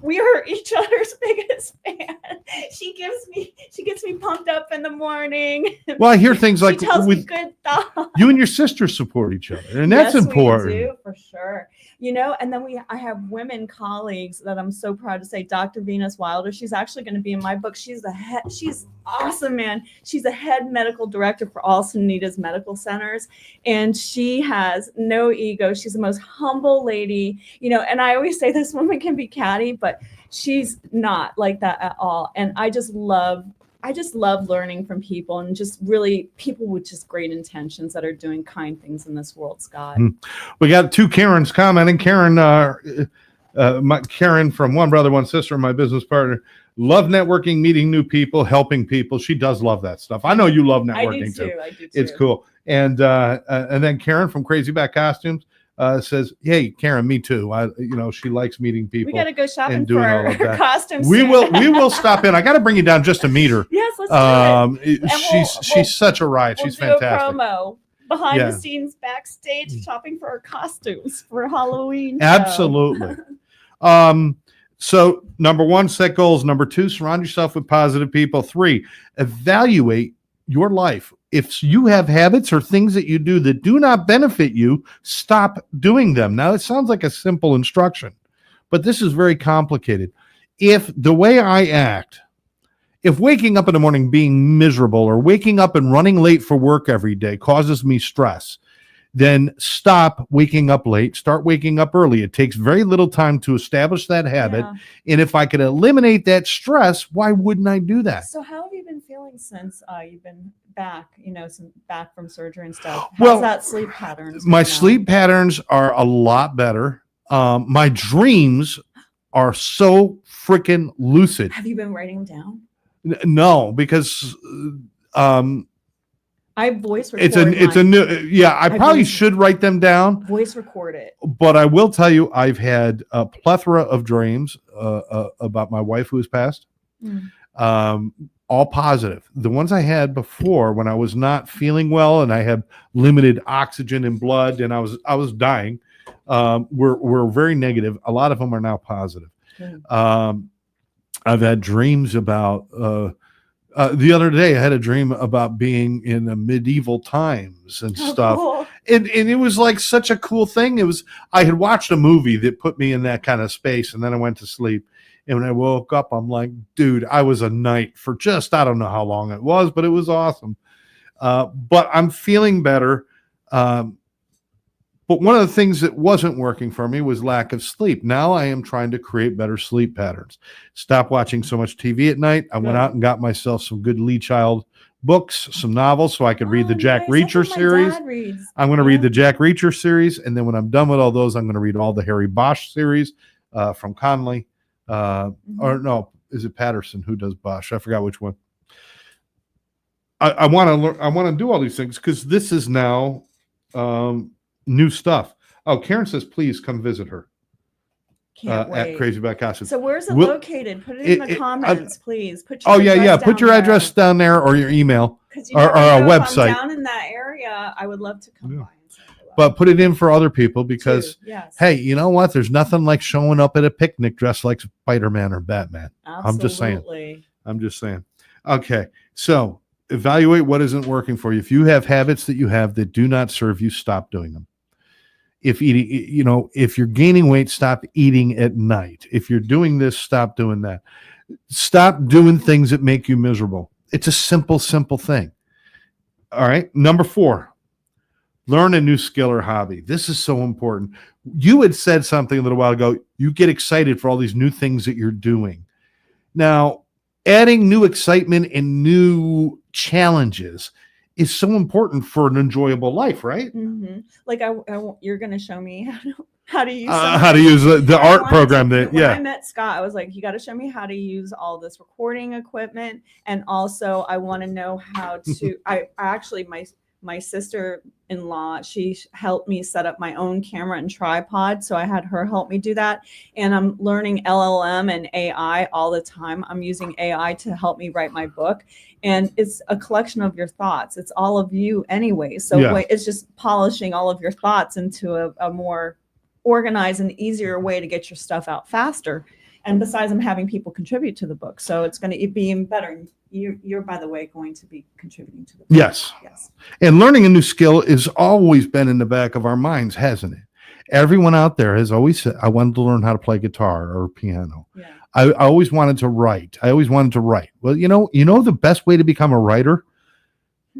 We are each other's biggest fan. She gets me pumped up in the morning. Well, I hear things like she tells me good thoughts. You and your sister support each other, and that's important. We do, for sure. And then I have women colleagues that I'm so proud to say. Dr. Venus Wilder, she's actually going to be in my book. She's awesome, man. She's a head medical director for all Sanitas medical centers, and she has no ego. She's the most humble lady, and I always say this woman can be catty, but she's not like that at all. And I just love learning from people, and just really people with just great intentions that are doing kind things in this world, Scott. We got 2 Karens commenting. Karen from One Brother, One Sister, my business partner. Love networking, meeting new people, helping people. She does love that stuff. I know you love networking too. I do too. It's cool. And then Karen from Crazy Back Costumes says, "Hey, Karen, me too. She likes meeting people. We got to go shopping and doing for all of that. costumes. We will stop in. I got to bring you down just to meet her. Yes, let's do it. She's such a riot. She's fantastic. A promo behind the scenes, backstage, shopping for our costumes for Halloween. Absolutely. So number 1, set goals. Number 2, surround yourself with positive people. 3, evaluate your life. If you have habits or things that you do that do not benefit you, stop doing them. Now, it sounds like a simple instruction, but this is very complicated. If the way I act, if waking up in the morning being miserable or waking up and running late for work every day causes me stress, then stop waking up late, start waking up early. It takes very little time to establish that habit. Yeah. And if I could eliminate that stress, why wouldn't I do that? So how have you been feeling since you've been back, back from surgery and stuff? How's that sleep patterns? My sleep patterns are a lot better. My dreams are so freaking lucid. Have you been writing them down? No, because I voice record. It's a new. Yeah, I probably should write them down. Voice record it. But I will tell you, I've had a plethora of dreams about my wife who has passed. All positive. The ones I had before, when I was not feeling well and I had limited oxygen in blood and I was dying, were very negative. A lot of them are now positive. I've had dreams about. The other day, I had a dream about being in the medieval times and stuff. Cool. And it was like such a cool thing. I had watched a movie that put me in that kind of space, and then I went to sleep. And when I woke up, I'm like, dude, I was a knight for just, I don't know how long it was, but it was awesome. But I'm feeling better. But one of the things that wasn't working for me was lack of sleep. Now I am trying to create better sleep patterns. Stop watching so much TV at night. I went out and got myself some good Lee Child books, some novels, so I could read the Jack Reacher series. I'm going to read the Jack Reacher series. And then when I'm done with all those, I'm going to read all the Harry Bosch series from Conley. Or no, is it Patterson who does Bosch? I forgot which one. I want to learn. I want to do all these things because this is now new stuff. Oh, Karen says, please come visit her at Crazy Back Costumes. So where's it located? Put it in the comments, please. Put your Put your address down there or your email or a website. I'm down in that area Yeah, I would love to come Yeah. by and say hello. But put it in for other people because, Too, yes. hey, you know what? There's nothing like showing up at a picnic dressed like Spider-Man or Batman. Absolutely. I'm just saying. Okay. So evaluate what isn't working for you. If you have habits that you have that do not serve you, stop doing them. If eating, if you're gaining weight, stop eating at night. If you're doing this, stop doing that. Stop doing things that make you miserable. It's a simple thing. All right. Number 4, learn a new skill or hobby. This is so important. You had said something a little while ago. You get excited for all these new things that you're doing. Now, adding new excitement and new challenges is so important for an enjoyable life, right? Mm-hmm. Like you're going to show me how to use the art program when I met Scott, I was like, you got to show me how to use all this recording equipment. And also I want to know how to, I actually, my sister-in-law, she helped me set up my own camera and tripod. So I had her help me do that. And I'm learning LLM and AI all the time. I'm using AI to help me write my book. And it's a collection of your thoughts. It's all of you anyway. So it's just polishing all of your thoughts into a more organized and easier way to get your stuff out faster. And besides, I'm having people contribute to the book. So it's going to be even better. You're, by the way, going to be contributing to the book. Yes. And learning a new skill has always been in the back of our minds, hasn't it? Everyone out there has always said, I wanted to learn how to play guitar or piano. Yeah. I always wanted to write. Well, you know the best way to become a writer?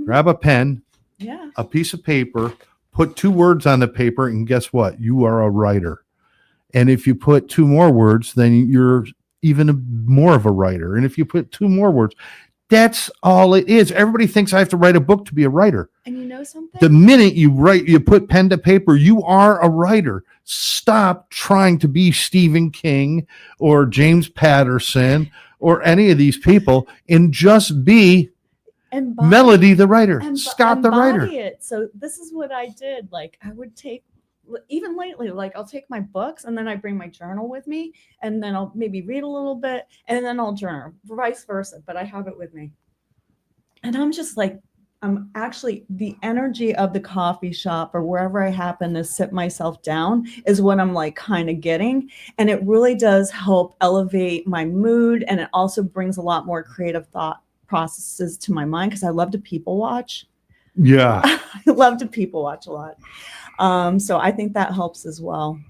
Grab a pen, a piece of paper, put 2 words on the paper, and guess what? You are a writer. And if you put 2 more words, then you're even more of a writer. And if you put 2 more words, that's all it is. Everybody thinks I have to write a book to be a writer. And you know something? The minute you put pen to paper, you are a writer. Stop trying to be Stephen King or James Patterson or any of these people and just be Melodie the writer, Scott the writer. It. So this is what I did. Like I would take, even lately, like I'll take my books and then I bring my journal with me and then I'll maybe read a little bit and then I'll journal, vice versa, but I have it with me. And I'm just like, I'm actually, the energy of the coffee shop or wherever I happen to sit myself down is what I'm like kind of getting. And it really does help elevate my mood. And it also brings a lot more creative thought processes to my mind because I love to people watch. Yeah. I love to people watch a lot. So I think that helps as well.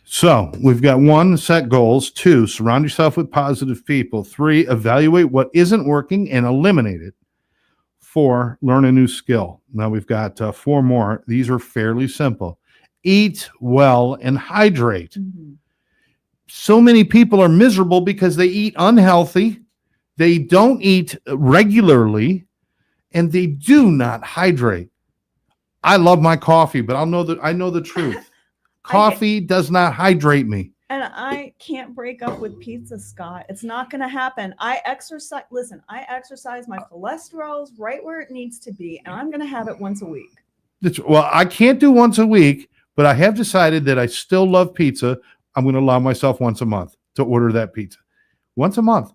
So we've got 1, set goals. 2, surround yourself with positive people. 3, evaluate what isn't working and eliminate it. 4, learn a new skill. Now we've got 4 more. These are fairly simple. Eat well and hydrate. Mm-hmm. So many people are miserable because they eat unhealthy. They don't eat regularly and they do not hydrate. I love my coffee, but I know the truth. Coffee does not hydrate me. And I can't break up with pizza, Scott. It's not going to happen. I exercise. Listen, I exercise. My cholesterol's right where it needs to be, and I'm going to have it once a week. Well, I can't do once a week, but I have decided that I still love pizza. I'm going to allow myself once a month to order that pizza. Once a month.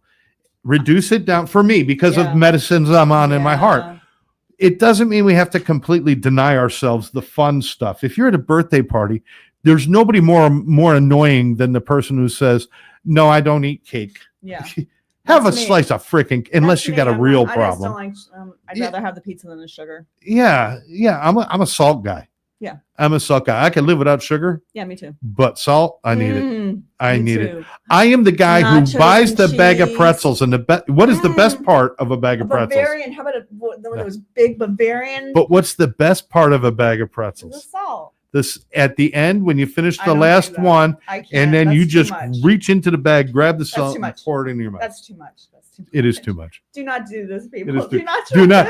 Reduce it down for me because of medicines I'm on in my heart. It doesn't mean we have to completely deny ourselves the fun stuff. If you're at a birthday party, there's nobody more annoying than the person who says, no, I don't eat cake. Yeah. Have a slice of freaking, unless you got a real problem. I just don't like, I'd rather have the pizza than the sugar. Yeah. I'm a salt guy. Yeah. I'm a salt guy. I can live without sugar. Yeah, me too. But salt, I need it. I need it. I am the guy who buys the bag of pretzels and what is the best part of a bag of pretzels? Bavarian. How about those big Bavarian? But what's the best part of a bag of pretzels? The salt. This at the end when you finish the last one, and then you just reach into the bag, grab the salt, and pour it into your mouth. That's too much. It is too much. Do not do this, people. Do not.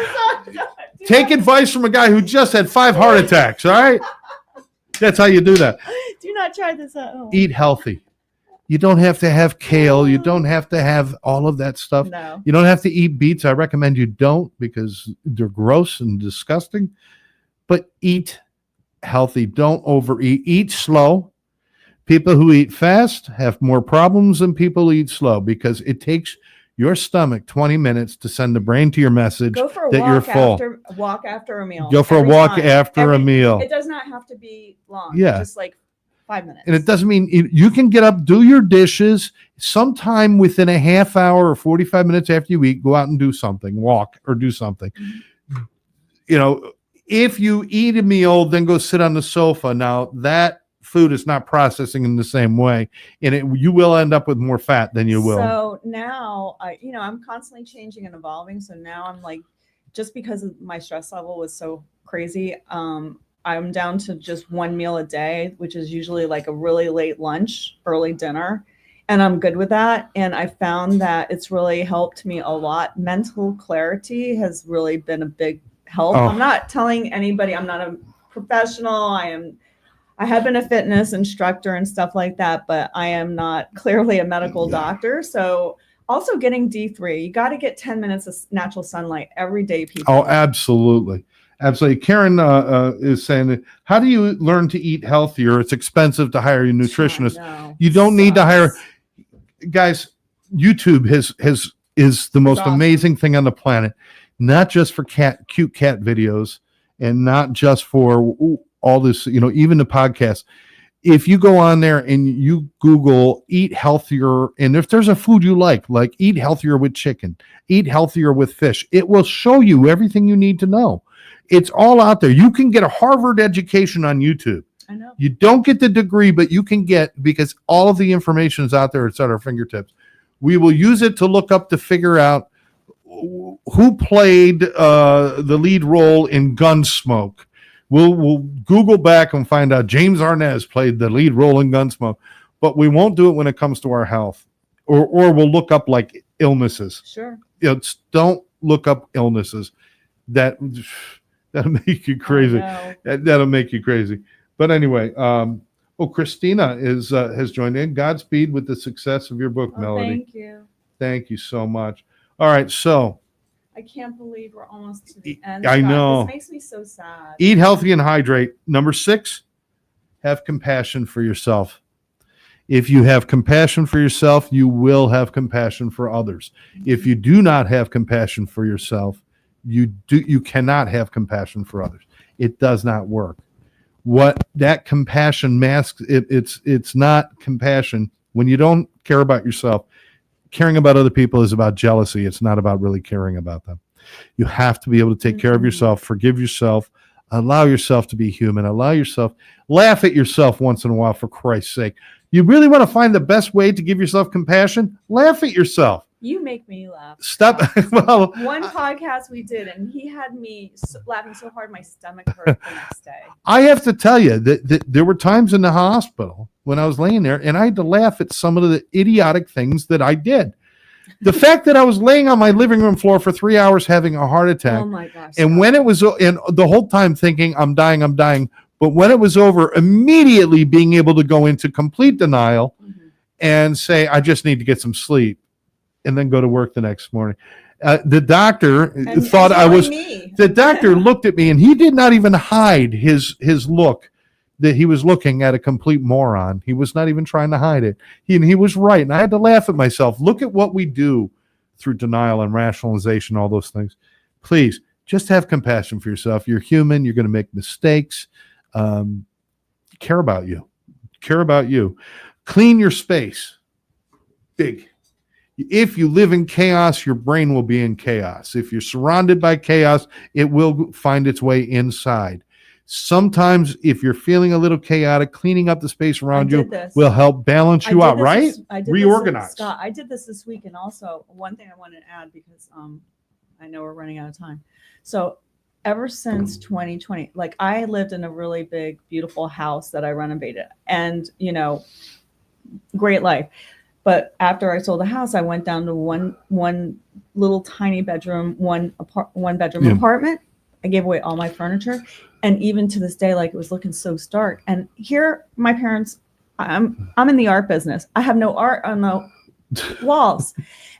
Take advice from a guy who just had 5 heart attacks. All right, that's how you do that. Do not try this at home. Eat healthy. You don't have to have kale. You don't have to have all of that stuff. No. You don't have to eat beets. I recommend you don't because they're gross and disgusting. But eat healthy. Don't overeat. Eat slow. People who eat fast have more problems than people who eat slow because it takes your stomach 20 minutes to send the brain to your message Go for a that you're walk full. after a meal. Go for a every walk time. after a meal. It does not have to be long. Yeah. Just like 5 minutes. And it doesn't mean you can get up, do your dishes sometime within a half hour or 45 minutes after you eat, go out and do something, walk or do something. You know, if you eat a meal, then go sit on the sofa. Now that food is not processing in the same way, and you will end up with more fat than you will. So now I'm constantly changing and evolving. So now I'm like, just because of my stress level was so crazy, I'm down to just one meal a day, which is usually like a really late lunch, early dinner. And I'm good with that. And I found that it's really helped me a lot. Mental clarity has really been a big help. I'm not telling anybody, I'm not a professional. I have been a fitness instructor and stuff like that, but I am not clearly a medical doctor. So also getting D3, you got to get 10 minutes of natural sunlight every day, people. Oh, absolutely. Absolutely. Karen is saying, how do you learn to eat healthier? It's expensive to hire a nutritionist. You don't need to hire guys. YouTube is the most amazing thing on the planet, not just for cute cat videos and not just for all this, even the podcast. If you go on there and you Google eat healthier, and if there's a food you like eat healthier with chicken, eat healthier with fish, it will show you everything you need to know. It's all out there. You can get a Harvard education on YouTube. I know. You don't get the degree, but you can get, because all of the information is out there. It's at our fingertips. We will use it to look up to figure out who played the lead role in Gunsmoke. We'll Google back and find out James Arnaz played the lead role in Gunsmoke, but we won't do it when it comes to our health, or we'll look up like illnesses. Sure. Don't look up illnesses. That'll make you crazy. That'll make you crazy. But anyway, Christina has joined in. Godspeed with the success of your book, Melodie. Thank you. Thank you so much. All right, so I can't believe we're almost to the end. I know. This makes me so sad. Eat healthy and hydrate. Number 6, have compassion for yourself. If you have compassion for yourself, you will have compassion for others. If you do not have compassion for yourself, you cannot have compassion for others. It does not work. What that compassion masks, it's not compassion. When you don't care about yourself, caring about other people is about jealousy. It's not about really caring about them. You have to be able to take care of yourself, forgive yourself, allow yourself to be human, laugh at yourself once in a while, for Christ's sake. You really want to find the best way to give yourself compassion? Laugh at yourself. You make me laugh. Stop. Well, one podcast we did, and he had me laughing so hard my stomach hurt the next day. I have to tell you that there were times in the hospital when I was laying there, and I had to laugh at some of the idiotic things that I did. The fact that I was laying on my living room floor for 3 hours having a heart attack. Oh my gosh. And when it was, and the whole time thinking, I'm dying. But when it was over, immediately being able to go into complete denial and say, I just need to get some sleep, and then go to work the next morning. The doctor thought I was, the doctor looked at me, and he did not even hide his look that he was looking at a complete moron. He was not even trying to hide it. He was right. And I had to laugh at myself. Look at what we do through denial and rationalization, all those things. Please just have compassion for yourself. You're human. You're going to make mistakes. Care about you. Clean your space. Big. If you live in chaos, your brain will be in chaos. If you're surrounded by chaos, it will find its way inside. Sometimes if you're feeling a little chaotic, cleaning up the space around you will help balance you out, right? Reorganize. Scott, I did this week. And also one thing I wanted to add, because I know we're running out of time. So ever since 2020, like I lived in a really big, beautiful house that I renovated, and great life. But after I sold the house, I went down to one little tiny bedroom, one bedroom apartment. I gave away all my furniture. And even to this day, like it was looking so stark. And here, my parents, I'm in the art business. I have no art on the walls.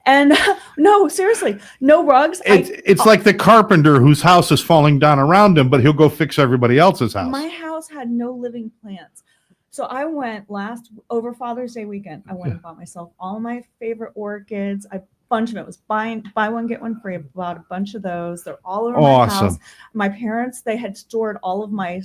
And no, seriously, no rugs. It's like the carpenter whose house is falling down around him, but he'll go fix everybody else's house. My house had no living plants. So I went over Father's Day weekend, I went and bought myself all my favorite orchids. I bunch of it. It was buy one, get one free. I bought a bunch of those. They're all over Awesome. my house. My parents, they had stored all of my,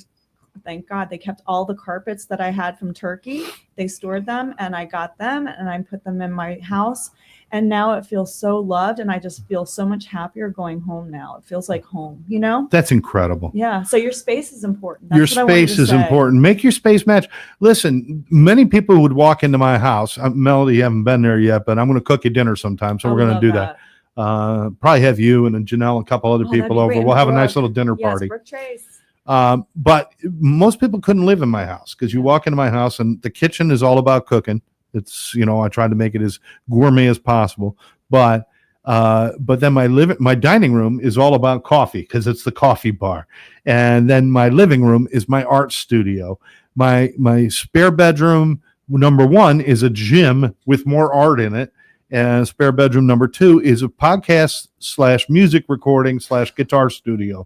thank God, they kept all the carpets that I had from Turkey. They stored them, and I got them, and I put them in my house. And now it feels so loved, and I just feel so much happier going home now. It feels like home, you know? That's incredible. Yeah. So your space is important. That's Your what I wanted space to is say. important. Make your space match. Listen, many people would walk into my house. Melody, you haven't been there yet, but I'm going to cook you dinner sometime. So I we're going to love do that. Probably have you and Janelle and a couple other Oh, that'd people be over. great. We'll have a Brooke. nice little dinner Yes, party. Brooke Trace. But most people couldn't live in my house because you walk into my house and the kitchen is all about cooking. It's, I tried to make it as gourmet as possible. But then my dining room is all about coffee because it's the coffee bar. And then my living room is my art studio. My spare bedroom, number one, is a gym with more art in it. And spare bedroom number two is a podcast / music recording / guitar studio.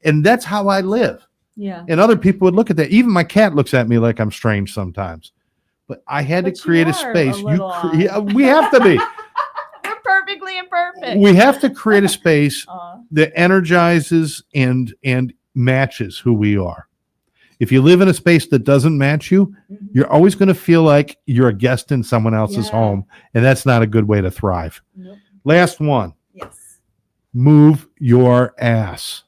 And that's how I live. Yeah. And other people would look at that. Even my cat looks at me like I'm strange sometimes. But I had to create a space. We have to be. We're perfectly imperfect. We have to create a space that energizes and matches who we are. If you live in a space that doesn't match you, you're always going to feel like you're a guest in someone else's home, and that's not a good way to thrive. Nope. Last one. Yes. Move your ass.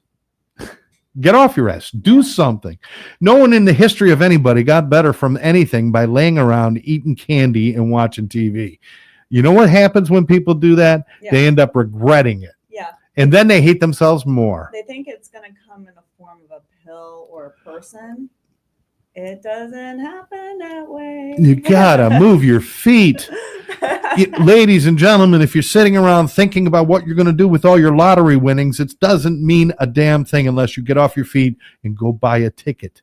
Get off your ass. Do something. No one in the history of anybody got better from anything by laying around, eating candy, and watching TV. You know what happens when people do that? Yeah. They end up regretting it. Yeah. And then they hate themselves more. They think it's going to come in the form of a pill or a person. It doesn't happen that way. You gotta move your feet. Ladies and gentlemen, if you're sitting around thinking about what you're going to do with all your lottery winnings, it doesn't mean a damn thing unless you get off your feet and go buy a ticket.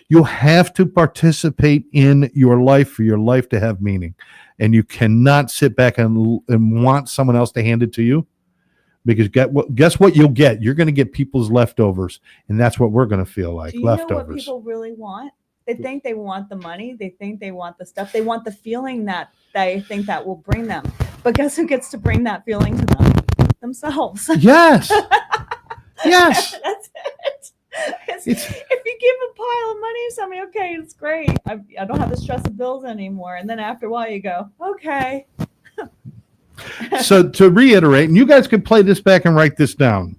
You have to participate in your life for your life to have meaning. And you cannot sit back and want someone else to hand it to you. Because guess what you'll get? You're going to get people's leftovers. And that's what we're going to feel like, Do you leftovers. know what people really want? They think they want the money. They think they want the stuff. They want the feeling that they think that will bring them. But guess who gets to bring that feeling to them? Themselves. Yes. Yes. That's it. If you give a pile of money to somebody, okay, it's great. I don't have the stress of bills anymore. And then after a while you go, okay. So to reiterate, and you guys could play this back and write this down.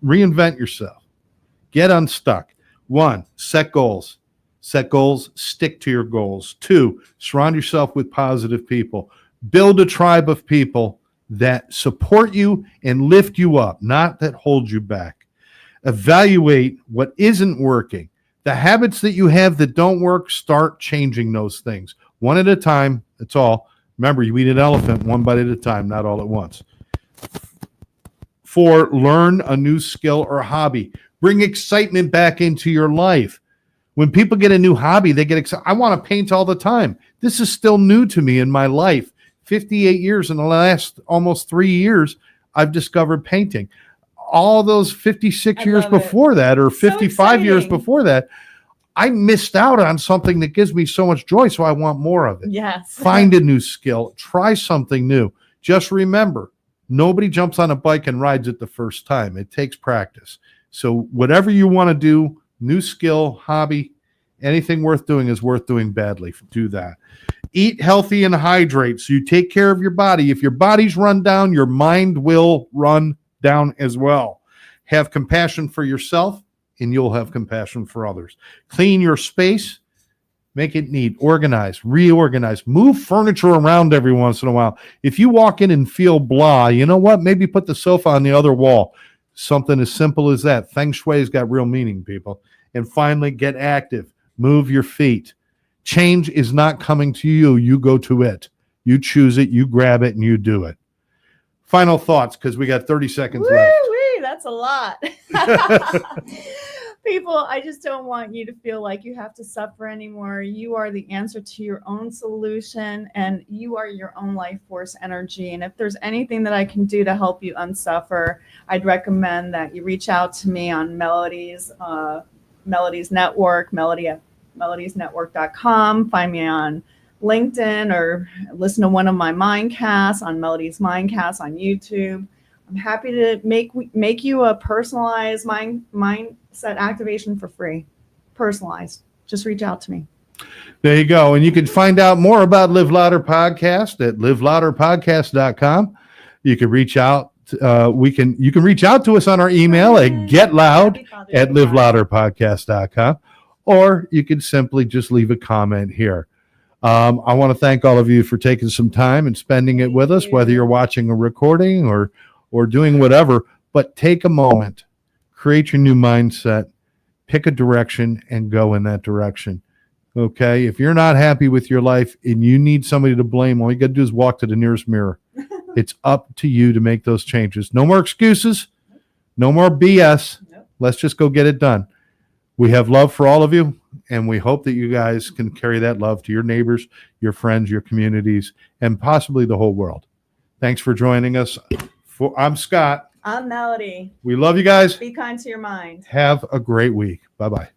Reinvent yourself. Get unstuck. 1, set goals. Set goals, stick to your goals. 2, surround yourself with positive people. Build a tribe of people that support you and lift you up, not that hold you back. Evaluate what isn't working. The habits that you have that don't work, start changing those things. One at a time, that's all. Remember, you eat an elephant one bite at a time, not all at once. 4, learn a new skill or hobby. Bring excitement back into your life. When people get a new hobby, they get excited. I want to paint all the time. This is still new to me in my life. 58 years in the last almost 3 years, I've discovered painting. All those 56 years before that, or 55 years before that, I missed out on something that gives me so much joy, so I want more of it. Yes. Find a new skill. Try something new. Just remember, nobody jumps on a bike and rides it the first time. It takes practice. So whatever you want to do, new skill, hobby, anything worth doing is worth doing badly. Do that. Eat healthy and hydrate so you take care of your body. If your body's run down, your mind will run down as well. Have compassion for yourself, and you'll have compassion for others. Clean your space. Make it neat. Organize. Reorganize. Move furniture around every once in a while. If you walk in and feel blah, you know what? Maybe put the sofa on the other wall. Something as simple as that. Feng Shui's got real meaning, people. And finally, get active. Move your feet. Change is not coming to you. You go to it. You choose it, you grab it, and you do it. Final thoughts, because we got 30 seconds left. That's a lot. People, I just don't want you to feel like you have to suffer anymore. You are the answer to your own solution, and you are your own life force energy. And if there's anything that I can do to help you unsuffer, I'd recommend that you reach out to me on Melodie's Network, melodiesnetwork.com. Find me on LinkedIn or listen to one of my Mindcasts on Melodie's Mindcast on YouTube. I'm happy to make you a personalized mindset activation for free. Personalized. Just reach out to me. There you go. And you can find out more about Live Louder Podcast at livelouderpodcast.com. You can reach out. You can reach out to us on our email at getloud@livelouderpodcast.com, or you can simply just leave a comment here. I want to thank all of you for taking some time and spending it with us, whether you're watching a recording or doing whatever. But take a moment, create your new mindset, pick a direction, and go in that direction. Okay? If you're not happy with your life and you need somebody to blame, all you got to do is walk to the nearest mirror. It's up to you to make those changes. No more excuses. No more BS. Nope. Let's just go get it done. We have love for all of you, and we hope that you guys can carry that love to your neighbors, your friends, your communities, and possibly the whole world. Thanks for joining us. I'm Scott. I'm Melodie. We love you guys. Be kind to your mind. Have a great week. Bye-bye.